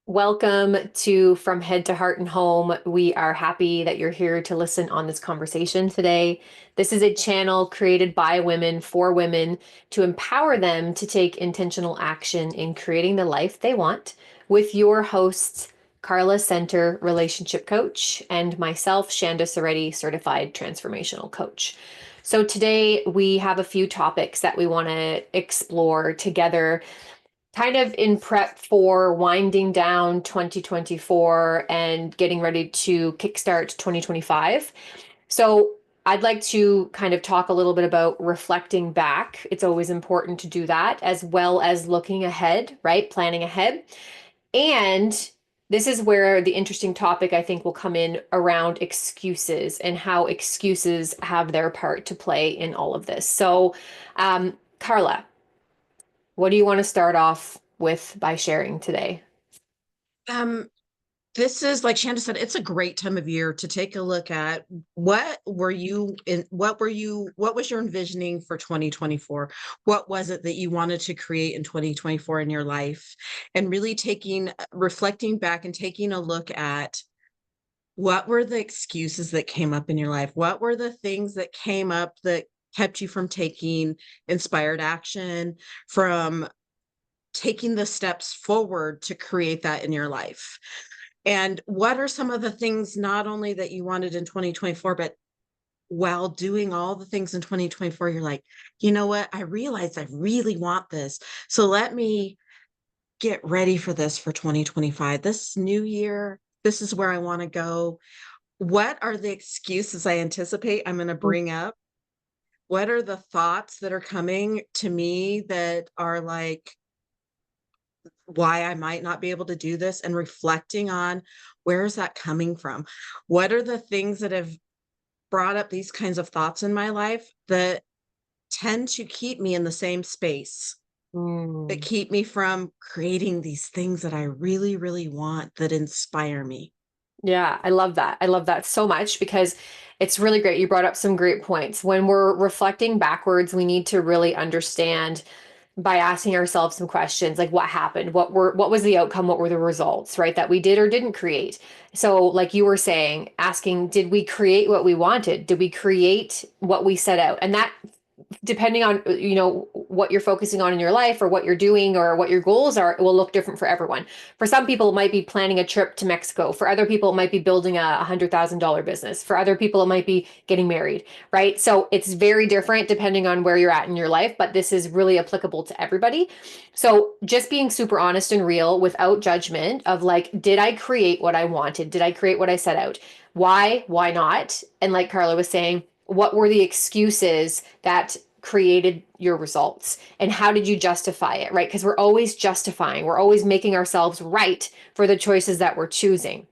Welcome to From Head to Heart and Home. We are happy that you're here to listen on this conversation today. This is a channel created by women for women to empower them to take intentional action in creating the life they want, with your hosts, Carla Center, relationship coach, and myself, Shanda Soretti, certified transformational coach. So today we have a few topics that we want to explore together, kind of in prep for winding down 2024 and getting ready to kickstart 2025. So I'd like to kind of talk a little bit about reflecting back. It's always important to do that, as well as looking ahead, right? Planning ahead. And this is where the interesting topic I think will come in around excuses and how excuses have their part to play in all of this. So, Carla, what do you want to start off with by sharing today? Um, this is like Shanda said, it's a great time of year to take a look at what was your envisioning for 2024? What was it that you wanted to create in 2024 in your life? And really reflecting back and taking a look at what were the excuses that came up in your life? What were the things that came up that kept you from taking inspired action, from taking the steps forward to create that in your life? And what are some of the things not only that you wanted in 2024, but while doing all the things in 2024, you're like, you know what? I realized I really want this. So let me get ready for this for 2025. This new year, this is where I want to go. What are the excuses I anticipate I'm going to bring up? What are the thoughts that are coming to me that are like, why I might not be able to do this, and reflecting on where is that coming from? What are the things that have brought up these kinds of thoughts in my life that tend to keep me in the same space, that Mm. keep me from creating these things that I really, really want, that inspire me? Yeah, I love that. I love that so much because it's really great. You brought up some great points. When we're reflecting backwards, we need to really understand by asking ourselves some questions like what happened? What was the outcome? What were the results, right? That we did or didn't create. So, like you were saying, asking, did we create what we wanted? Did we create what we set out? And that, depending on what you're focusing on in your life or what you're doing or what your goals are, it will look different for everyone. For some people it might be planning a trip to Mexico. For other people it might be building a $100,000 business. For other people it might be getting married, right? So it's very different depending on where you're at in your life, but this is really applicable to everybody. So just being super honest and real without judgment of like, did I create what I wanted? Did I create what I set out? Why not? And like Carla was saying, what were the excuses that created your results, and how did you justify it, right? Because we're always justifying, we're always making ourselves right for the choices that we're choosing.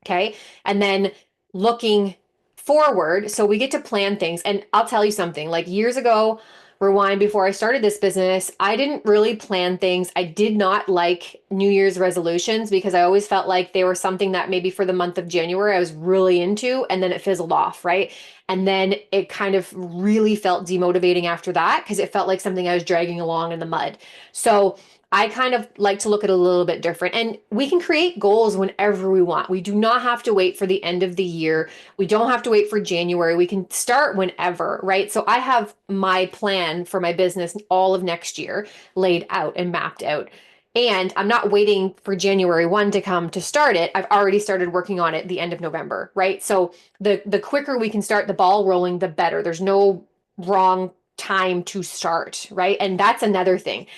Okay. And then looking forward, so we get to plan things. And I'll tell you something, like years ago, rewind before I started this business, I didn't really plan things. I did not like New Year's resolutions because I always felt like they were something that maybe for the month of January I was really into and then it fizzled off, right? And then it kind of really felt demotivating after that because it felt like something I was dragging along in the mud. So I kind of like to look at it a little bit different. And we can create goals whenever we want. We do not have to wait for the end of the year. We don't have to wait for January. We can start whenever, right? So I have my plan for my business all of next year laid out and mapped out. And I'm not waiting for January 1 to come to start it. I've already started working on it the end of November, right? So the quicker we can start the ball rolling, the better. There's no wrong time to start, right? And that's another thing.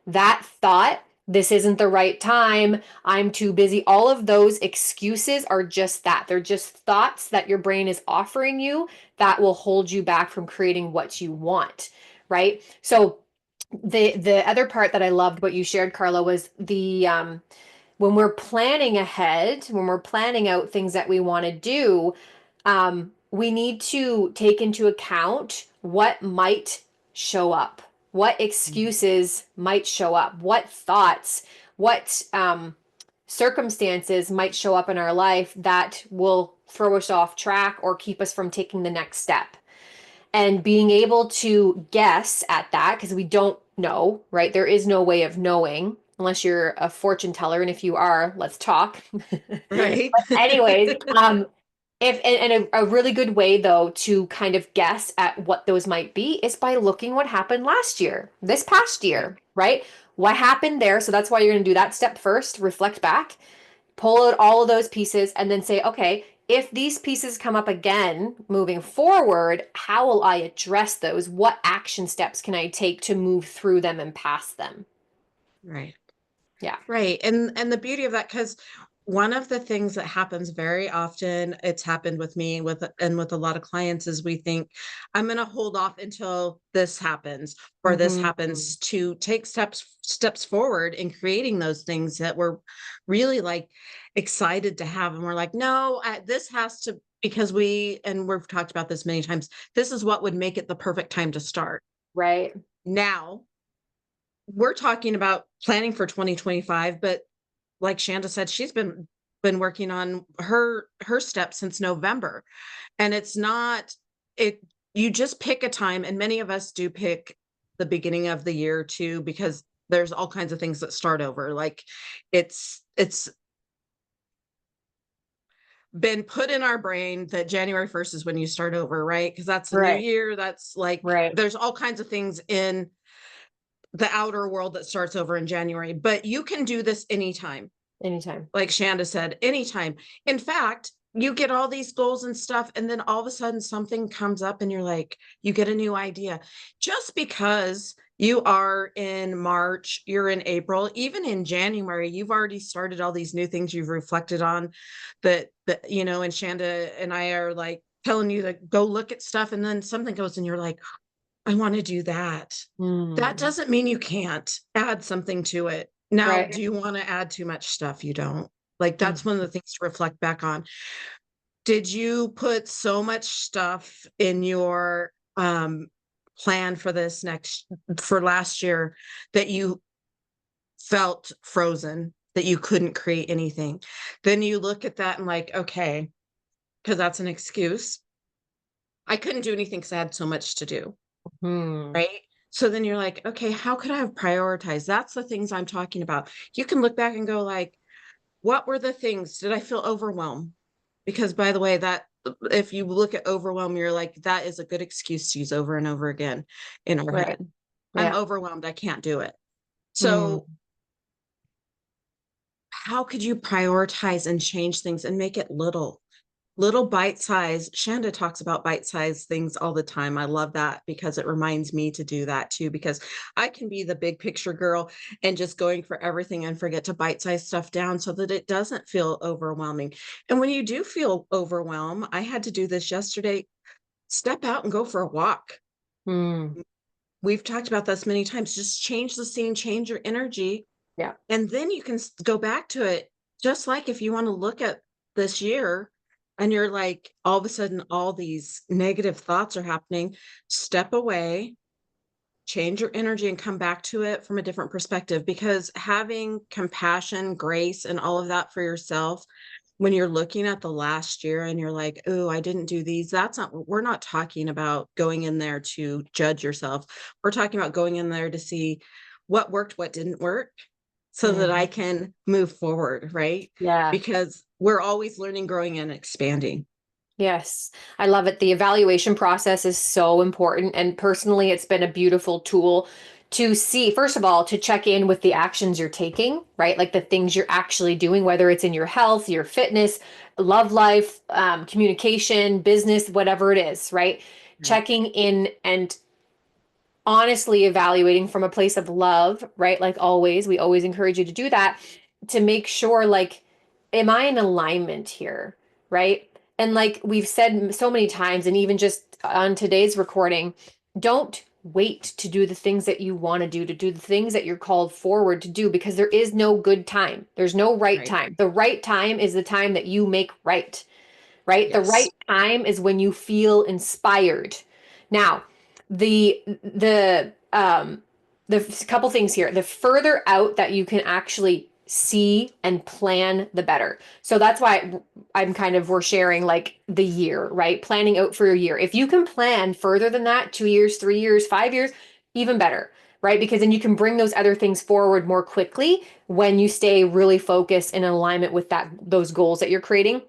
That thought, this isn't the right time, I'm too busy, all of those excuses are just that. They're just thoughts that your brain is offering you that will hold you back from creating what you want, right? So the other part that I loved what you shared, Carla, was the when we're planning ahead, when we're planning out things that we want to do, we need to take into account what might show up, what excuses might show up, what thoughts, what circumstances might show up in our life that will throw us off track or keep us from taking the next step. And being able to guess at that, because we don't know, right? There is no way of knowing unless you're a fortune teller. And if you are, let's talk. Right. Anyways, if and a really good way though to kind of guess at what those might be is by looking what happened last year, this past Right. year, right? What happened there? So that's why you're going to do that step first, reflect back, pull out all of those pieces, and then say, okay, if these pieces come up again moving forward, how will I address those? What action steps can I take to move through them and past them? Right. Yeah. Right. And the beauty of that, because one of the things that happens very often, it's happened with me with a lot of clients, is we think, I'm going to hold off until this happens or this Hmm. happens, to take steps forward in creating those things that we're really like excited to have. And we're like, no, this has to, because we've talked about this many times, this is what would make it the perfect time to start. Right. Now we're talking about planning for 2025, but like Shanda said, she's been working on her steps since November. And it's not it you just pick a time, and many of us do pick the beginning of the year too, because there's all kinds of things that start over. Like it's been put in our brain that January 1st is when you start over, right? Because that's a new Right. year. That's like Right. there's all kinds of things in the outer world that starts over in January, but you can do this anytime. Anytime. Like Shanda said, anytime. In fact, you get all these goals and stuff, and then all of a sudden something comes up and you're like, you get a new idea. Just because you are in March, you're in April, even in January, you've already started all these new things you've reflected on that, and Shanda and I are like telling you to go look at stuff, and then something goes and you're like, I want to do that. That Mm. doesn't mean you can't add something to it. Now, Right. do you want to add too much stuff? You don't. Like, that's Mm. one of the things to reflect back on. Did you put so much stuff in your plan for for last year, that you felt frozen, that you couldn't create anything? Then you look at that and like, okay, because that's an excuse. I couldn't do anything because I had so much to do. Hmm. Right? So then you're like, okay, how could I have prioritized? That's the things I'm talking about. You can look back and go like, what were the things? Did I feel overwhelmed? Because by the way, that if you look at overwhelm, you're like, that is a good excuse to use over and over again in our Right. head. I'm Yeah. overwhelmed. I can't do it. Mm. So how could you prioritize and change things and make it little bite size? Shanda talks about bite size things all the time. I love that because it reminds me to do that too, because I can be the big picture girl and just going for everything and forget to bite size stuff down so that it doesn't feel overwhelming. And when you do feel overwhelmed, I had to do this yesterday, step out and go for a walk. Mm. We've talked about this many times. Just change the scene, change your energy, Yeah. and then you can go back to it. Just like if you want to look at this year and you're like, all of a sudden, all these negative thoughts are happening, step away, change your energy, and come back to it from a different perspective. Because having compassion, grace, and all of that for yourself, when you're looking at the last year and you're like, oh, I didn't do these, we're not talking about going in there to judge yourself. We're talking about going in there to see what worked, what didn't work, so that I Mhm. can move forward, right? Yeah. Because we're always learning, growing, and expanding. Yes, I love it. The evaluation process is so important. And personally, it's been a beautiful tool to see, first of all, to check in with the actions you're taking, right? Like the things you're actually doing, whether it's in your health, your fitness, love life, communication, business, whatever it is, right? Right. Checking in and honestly evaluating from a place of love, right? Like always, we always encourage you to do that to make sure, like, am I in alignment here, right? And like we've said so many times, and even just on today's recording, don't wait to do the things that you want to do the things that you're called forward to do, because there is no good time. There's no right Right. time. The right time is the time that you make right, right? The Yes. right time is when you feel inspired. Now, the couple things here. The further out that you can actually see and plan, the better. So that's why I'm kind of we're sharing like the year, right? Planning out for your year. If you can plan further than that, 2 years, 3 years, 5 years, even better. right? Because then you can bring those other things forward more quickly when you stay really focused in alignment with those goals that you're creating.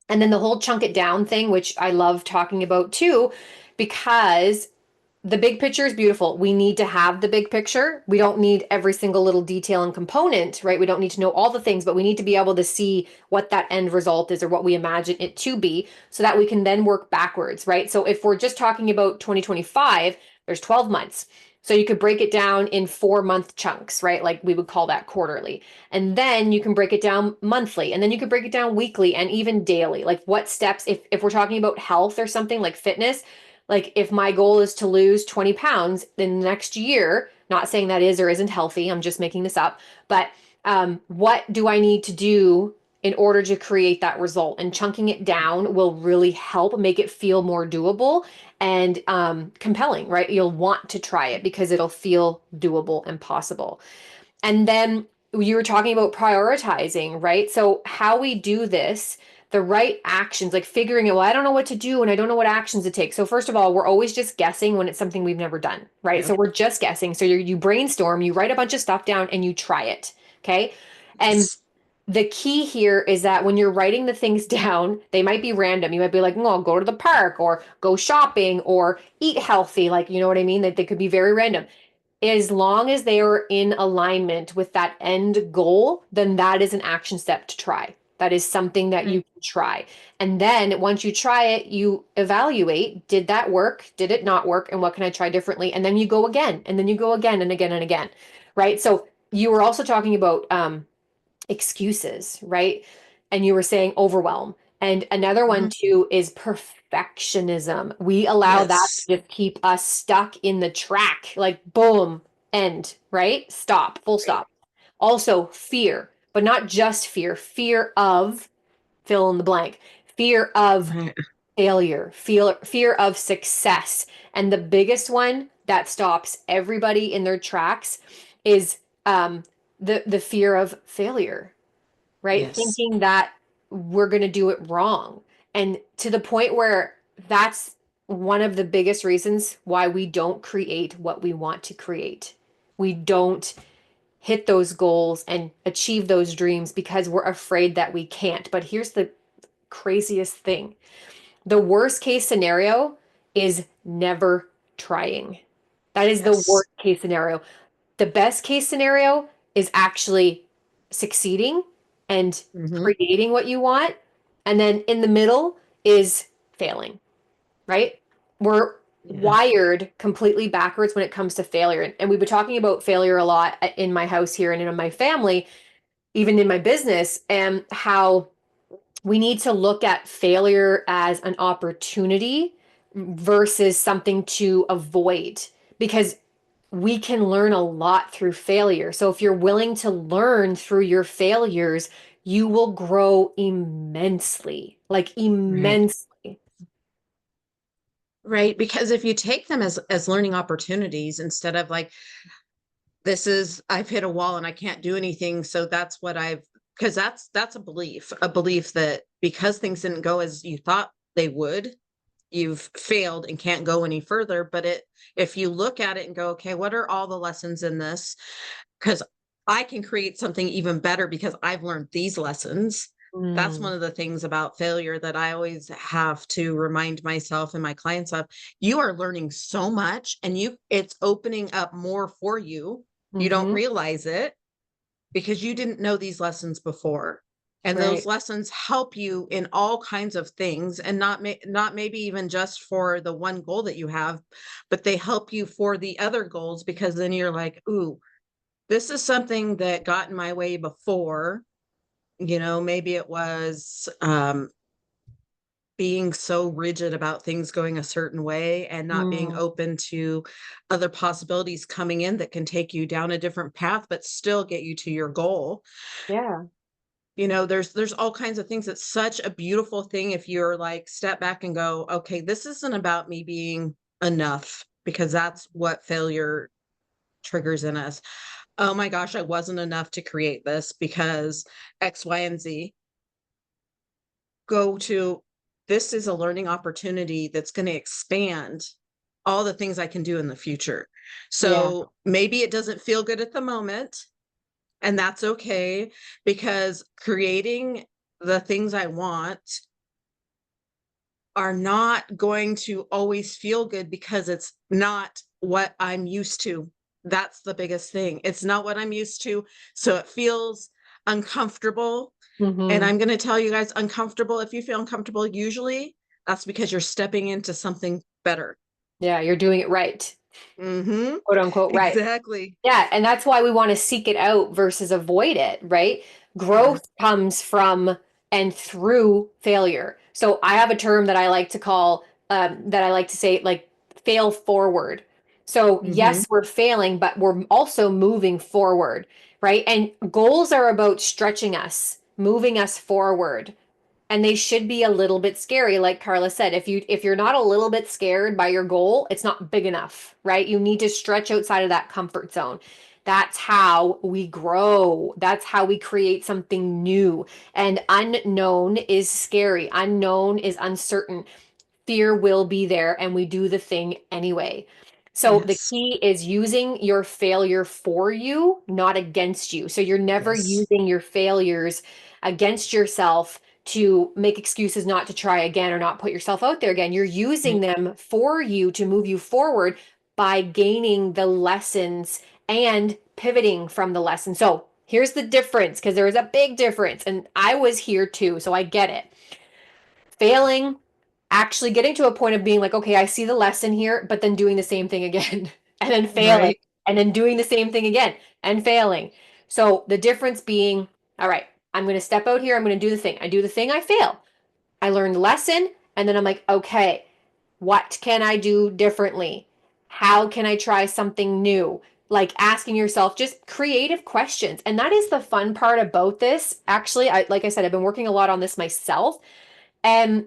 And then the whole chunk it down thing, which I love talking about too, because the big picture is beautiful. We need to have the big picture. We don't need every single little detail and component, right? We don't need to know all the things, but we need to be able to see what that end result is or what we imagine it to be so that we can then work backwards, right? So if we're just talking about 2025, there's 12 months. So you could break it down in 4 month chunks, right? Like we would call that quarterly. And then you can break it down monthly, and then you could break it down weekly and even daily. Like what steps, if we're talking about health or something like fitness, like if my goal is to lose 20 pounds in the next year, not saying that is or isn't healthy, I'm just making this up, but what do I need to do in order to create that result? And chunking it down will really help make it feel more doable and compelling, right? You'll want to try it because it'll feel doable and possible. And then you were talking about prioritizing, right? So how we do this, the right actions, like figuring out, well, I don't know what to do and I don't know what actions to take. So first of all, we're always just guessing when it's something we've never done, right? Yeah. So we're just guessing. So you brainstorm, you write a bunch of stuff down and you try it. Okay. And Yes. the key here is that when you're writing the things down, they might be random. You might be like, no, go to the park or go shopping or eat healthy. Like, you know what I mean? That they could be very random. As long as they are in alignment with that end goal, then that is an action step to try. That is something that you Right. can try. And then once you try it, you evaluate, did that work? Did it not work? And what can I try differently? And then you go again, and then you go again and again and again. Right. So you were also talking about excuses, right? And you were saying overwhelm. And another one Mhm. too is perfectionism. We allow that Yes. to just keep us stuck in the track, like boom, end, right? Stop, full Right. stop. Also, fear, but not just fear, fear of fill in the blank, fear of Right. failure, fear of success. And the biggest one that stops everybody in their tracks is the fear of failure, right? Yes. Thinking that we're going to do it wrong. And to the point where that's one of the biggest reasons why we don't create what we want to create. We don't hit those goals and achieve those dreams because we're afraid that we can't. But here's the craziest thing: the worst case scenario is never trying. That is the Yes. worst case scenario. The best case scenario is actually succeeding and Hmm. creating what you want. And then in the middle is failing, right? We're Yeah. wired completely backwards when it comes to failure. And we've been talking about failure a lot in my house here and in my family, even in my business, and how we need to look at failure as an opportunity versus something to avoid, because we can learn a lot through failure. So if you're willing to learn through your failures, you will grow immensely, like Right. immensely. Right. Because if you take them as learning opportunities instead of like, this is, I've hit a wall and I can't do anything. So that's what I've, because that's a belief that because things didn't go as you thought they would, you've failed and can't go any further. But if you look at it and go, okay, what are all the lessons in this? Because I can create something even better because I've learned these lessons. That's Mm, one of the things about failure that I always have to remind myself and my clients of. You are learning so much and it's opening up more for you. You don't mm-hmm, realize it because you didn't know these lessons before. And those right. lessons help you in all kinds of things, and not maybe even just for the one goal that you have, but they help you for the other goals, because then you're like, ooh, this is something that got in my way before. Maybe it was being so rigid about things going a certain way and not being Mm, open to other possibilities coming in that can take you down a different path but still get you to your goal. yeah. There's all kinds of things. It's such a beautiful thing if you're like step back and go, okay, this isn't about me being enough, because that's what failure triggers in us. Oh my gosh, I wasn't enough to create this because X, Y, and Z. Go to, this is a learning opportunity that's going to expand all the things I can do in the future. Yeah. So maybe it doesn't feel good at the moment, and that's okay, because creating the things I want are not going to always feel good because it's not what I'm used to. That's the biggest thing. It's not what I'm used to. So it feels uncomfortable. And Hmm. I'm going to tell you guys, uncomfortable, if you feel uncomfortable, usually that's because you're stepping into something better. Yeah, you're doing it right, Mm-hmm. quote unquote, right. Exactly. Yeah, and that's why we want to seek it out versus avoid it, right? Yeah. Growth comes from and through failure. So I have a term that I like to call, that I like to say, like, fail forward. So Mm-hmm. yes, we're failing, but we're also moving forward, right? And goals are about stretching us, moving us forward, and they should be a little bit scary, like Carla said. If you're not a little bit scared by your goal, it's not big enough, right? You need to stretch outside of that comfort zone. That's how we grow. That's how we create something new. And unknown is scary. Unknown is uncertain. Fear will be there, and we do the thing anyway. So the Yes. key is using your failure for you, not against you. So you're never Yes. using your failures against yourself to make excuses not to try again or not put yourself out there again. You're using Right. them for you to move you forward by gaining the lessons and pivoting from the lesson. So here's the difference, because there is a big difference. And I was here too, so I get it. Failing, actually getting to a point of being like, okay, I see the lesson here, but then doing the same thing again and then failing Right. and then doing the same thing again and failing. So the difference being, all right, I'm going to step out here. I'm going to do the thing. I do the thing, I fail. I learn the lesson, and then I'm like, okay, what can I do differently? How can I try something new? Like asking yourself just creative questions. And that is the fun part about this. Actually, like I said, I've been working a lot on this myself, and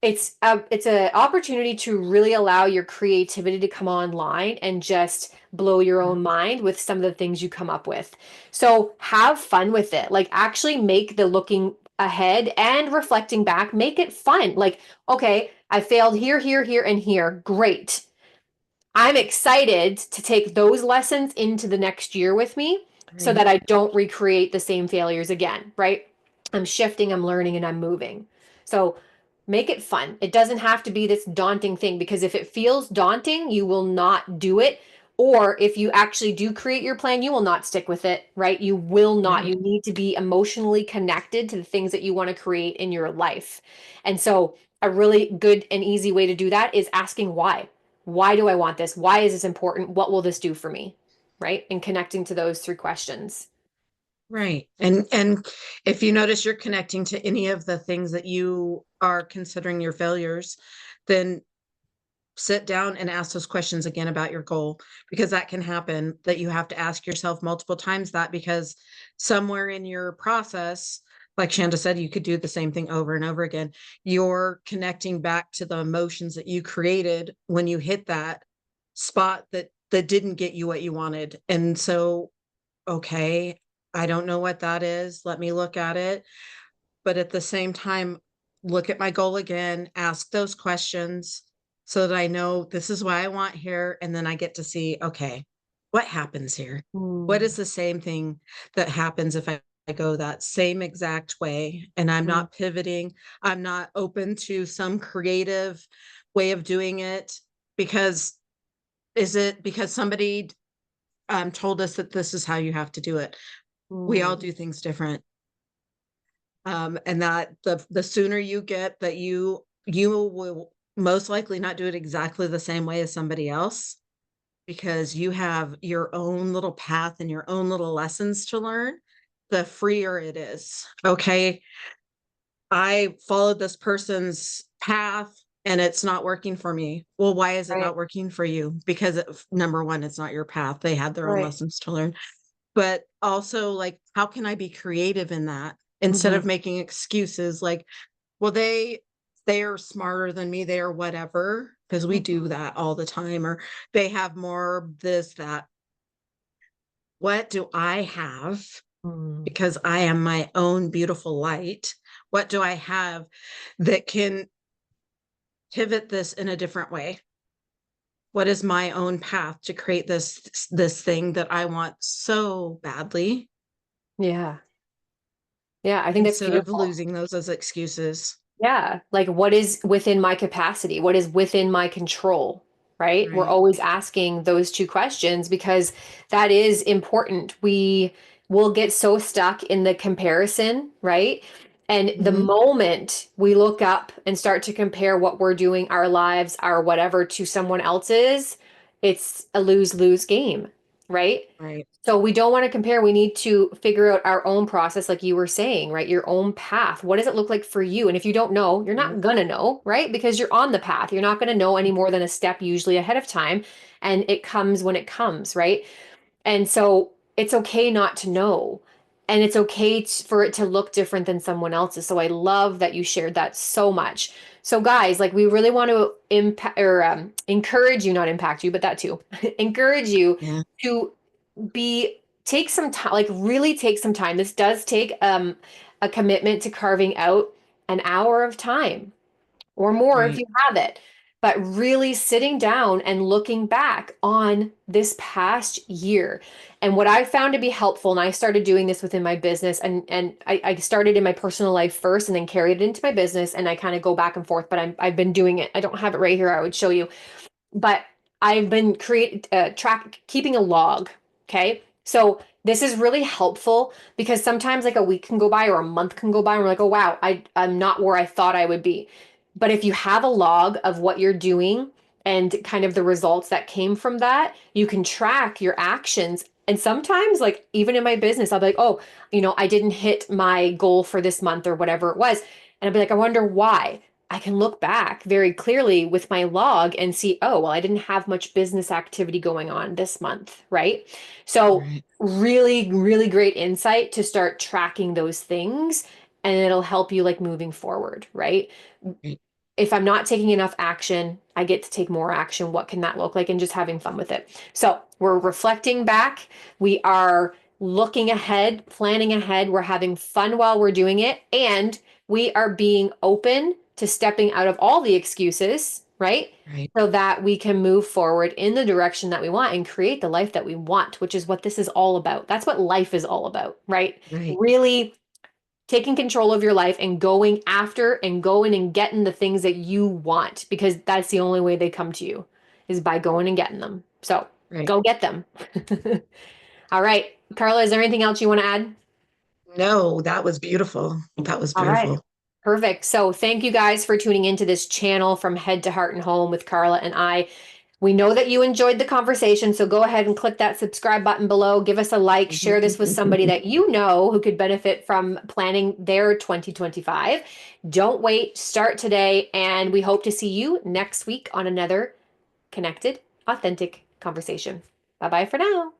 it's a opportunity to really allow your creativity to come online and just blow your own mind with some of the things you come up with. So have fun with it. Like actually make the looking ahead and reflecting back, make it fun. Like, okay, I failed here, here, here, and here. Great. I'm excited to take those lessons into the next year with me so Right. that I don't recreate the same failures again, right? I'm shifting, I'm learning, and I'm moving. So make it fun. It doesn't have to be this daunting thing, because if it feels daunting, you will not do it. Or if you actually do create your plan, you will not stick with it, right? You will not. Right. You need to be emotionally connected to the things that you want to create in your life. And so, a really good and easy way to do that is asking why. Why do I want this? Why is this important? What will this do for me? Right? And connecting to those three questions. Right. And if you notice you're connecting to any of the things that you are considering your failures, then sit down and ask those questions again about your goal, because that can happen, that you have to ask yourself multiple times that, because somewhere in your process, like Shanda said, you could do the same thing over and over again. You're connecting back to the emotions that you created when you hit that spot that didn't get you what you wanted. And so, okay, I don't know what that is. Let me look at it. But at the same time, look at my goal again, ask those questions so that I know this is why I want here. And then I get to see, okay, what happens here? What Mm, is the same thing that happens if I go that same exact way and I'm mm, not pivoting? I'm not open to some creative way of doing it, because is it because somebody told us that this is how you have to do it? We all mm, do things different, and that the sooner you get that you will most likely not do it exactly the same way as somebody else, because you have your own little path and your own little lessons to learn, the freer it is. Okay, I followed this person's path and it's not working for me. Well, why is it right, not working for you? Because number one, it's not your path. They had their own right. lessons to learn. But also, like, how can I be creative in that instead Hmm. of making excuses like, well, they are smarter than me, they are whatever, because we do Hmm. that all the time, or they have more this, that. What do I have? Mm. Because I am my own beautiful light. What do I have that can pivot this in a different way? what is my own path to create this thing that I want so badly, Yeah. Yeah, I think that's instead of beautiful. losing those as excuses. Yeah, like what is within my capacity? What is within my control? Right? We're Right. always asking those two questions because that is important. We will get so stuck in the comparison, right? And the Hmm. moment we look up and start to compare what we're doing, our lives, our whatever, to someone else's, it's a lose-lose game, right? Right. So we don't want to compare. We need to figure out our own process, like you were saying, right? Your own path. What does it look like for you? And if you don't know, you're Right. not gonna know, right? Because you're on the path. You're not gonna know any more than a step usually ahead of time. And it comes when it comes, right? And so it's okay not to know. And it's okay for it to look different than someone else's. So I love that you shared that so much. So guys, like we really want to impact or encourage you, not impact you, but that too, encourage you Yeah. to be take some time, like really take some time. This does take a commitment to carving out an hour of time or more if Right. you have it. But really sitting down and looking back on this past year. And what I found to be helpful, and I started doing this within my business, and I started in my personal life first and then carried it into my business, and I kind of go back and forth, but I've been doing it. I don't have it right here. I would show you, but I've been keeping a log. Okay. So this is really helpful because sometimes like a week can go by or a month can go by and we're like, oh wow, I'm not where I thought I would be. But if you have a log of what you're doing and kind of the results that came from that, you can track your actions. And sometimes, like even in my business, I'll be like, oh, I didn't hit my goal for this month or whatever it was. And I'll be like, I wonder why. I can look back very clearly with my log and see, oh, well, I didn't have much business activity going on this month, right? So, Right. really, really great insight to start tracking those things and it'll help you like moving forward, right? Right. If I'm not taking enough action, I get to take more action. What can that look like? And just having fun with it. So we're reflecting back. We are looking ahead, planning ahead. We're having fun while we're doing it. And we are being open to stepping out of all the excuses, right? Right. So that we can move forward in the direction that we want and create the life that we want, which is what this is all about. That's what life is all about, right? Right. Really taking control of your life and going after and going and getting the things that you want because that's the only way they come to you is by going and getting them. So Right. go get them. All right. Carla, is there anything else you want to add? No, that was beautiful. That was All right. beautiful. Perfect. So thank you guys for tuning into this channel from Head to Heart and Home with Carla and I. We know that you enjoyed the conversation, so go ahead and click that subscribe button below. Give us a like, share this with somebody that you know who could benefit from planning their 2025. Don't wait, start today, and we hope to see you next week on another connected, authentic conversation. Bye bye for now.